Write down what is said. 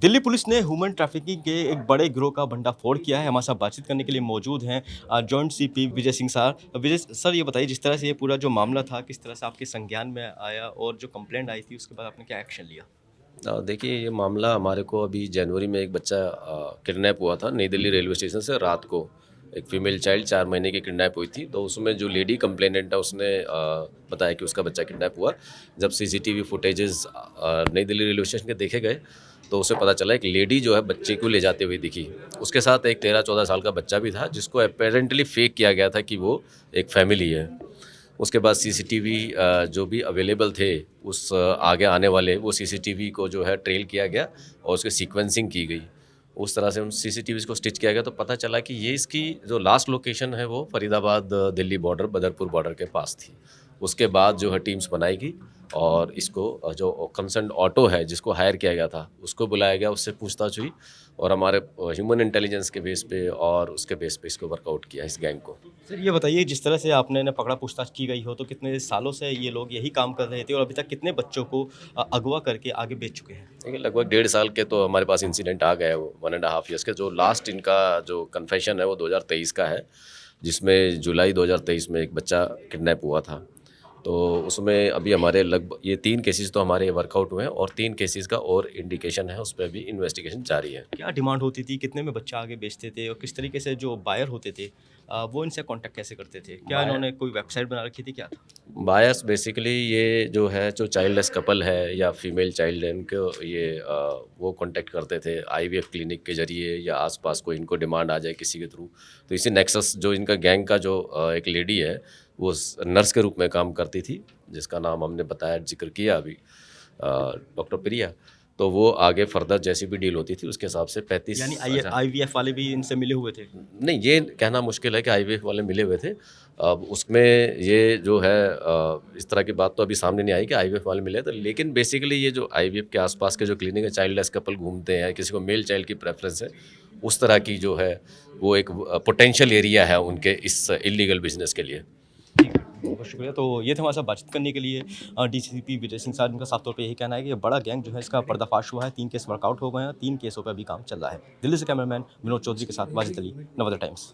Delhi police ने human trafficking के एक बड़े गिरोह का भंडाफोड़ किया है। हमारे साथ बातचीत करने के लिए मौजूद हैं joint CP Vijay Singh sir. विजय सर, ये बताइए जिस तरह से ये पूरा जो मामला था किस तरह से आपके संज्ञान में आया और जो कंप्लेंट आई थी उसके बाद आपने क्या एक्शन लिया? देखिए ये मामला हमारे को अभी जनवरी में एक बच्चा किडनैप हुआ था नई दिल्ली रेलवे स्टेशन से रात को। एक फीमेल चाइल्ड 4 महीने की किडनैप हुई थी। तो उसमें जो लेडी कंप्लेनेंट है उसने बताया कि उसका बच्चा किडनैप हुआ। जब सीसीटीवी फुटेजेस नई दिल्ली रेलवे स्टेशन के देखे गए तो उसे पता चला एक लेडी जो है बच्चे को ले जाते हुए दिखी। उसके साथ एक 13-14 साल का बच्चा भी था जिसको अपेरेंटली फेक किया गया था कि वो एक फैमिली है। उसके बाद सीसीटीवी जो भी अवेलेबल थे उस आगे आने वाले वो सीसीटीवी को जो है ट्रेल किया गया और उसकी सीक्वेंसिंग की गई। उस तरह से उन सीसीटीवीज़ को स्टिच किया गया तो पता चला कि ये इसकी जो लास्ट लोकेशन है वो फरीदाबाद दिल्ली बॉर्डर बदरपुर बॉर्डर के पास थी। उसके बाद जो है टीम्स बनाई गई और इसको जो कंसर्न ऑटो है जिसको हायर किया गया था उसको बुलाया गया, उससे पूछताछ हुई और हमारे ह्यूमन इंटेलिजेंस के बेस पे और उसके बेस पे इसको वर्कआउट किया इस गैंग को। सर, ये बताइए जिस तरह से आपने ना पकड़ा पूछताछ की गई हो तो कितने सालों से ये लोग यही काम कर रहे थे और अभी तक कितने बच्चों को अगवा करके आगे बेच चुके हैं? देखिए लगभग 1.5 साल के तो हमारे पास इंसिडेंट आ गए हैं वो 1.5 ईयर्स के। जो लास्ट इनका जो कन्फेशन है वो 2023 का है जिसमें जुलाई 2023 में एक बच्चा किडनैप हुआ था। तो उसमें अभी हमारे लगभग ये 3 केसेस तो हमारे वर्कआउट हुए हैं और 3 केसेस का और इंडिकेशन है, उस पर भी इन्वेस्टिगेशन जारी है। क्या डिमांड होती थी, कितने में बच्चा आगे बेचते थे और किस तरीके से जो बायर होते थे वो इनसे कांटेक्ट कैसे करते थे? क्या इन्होंने कोई वेबसाइट बना रखी थी, क्या था? बायस बेसिकली ये जो है जो चाइल्डलेस कपल है या फीमेल चाइल्ड है इनको ये वो कांटेक्ट करते थे आईवीएफ क्लिनिक के जरिए या आसपास कोई इनको डिमांड आ जाए किसी के थ्रू। तो इसी नेक्सस जो इनका गैंग का जो एक लेडी है वो नर्स के रूप में काम करती थी जिसका नाम हमने बताया जिक्र किया अभी, डॉक्टर प्रिया। तो वो आगे फर्दर जैसी भी डील होती थी उसके हिसाब से 35 यानी आईवीएफ वाले भी इनसे मिले हुए थे? नहीं, ये कहना मुश्किल है कि आईवीएफ वाले मिले हुए थे। अब उसमें ये जो है इस तरह की बात तो अभी सामने नहीं आई कि आईवीएफ वाले मिले थे, लेकिन बेसिकली ये जो आईवीएफ के आसपास के जो क्लिनिक है चाइल्डलेस कपल घूमते हैं, किसी को मेल चाइल्ड की प्रेफरेंस है, उस तरह की जो है वो एक पोटेंशियल एरिया है उनके इस इलीगल बिजनेस के लिए। ठीक है, बहुत बहुत शुक्रिया। तो ये थे हमारे साथ बातचीत करने के लिए डीसीपी विजय सिंह साहब। इनका साफ तौर पे यही कहना है कि ये बड़ा गैंग जो है इसका पर्दाफाश हुआ है। 3 केस वर्कआउट हो गए हैं, 3 केसों पे अभी काम चल रहा है। दिल्ली से कैमरामैन विनोद चौधरी के साथ वाजिद अली, नवोदय टाइम्स।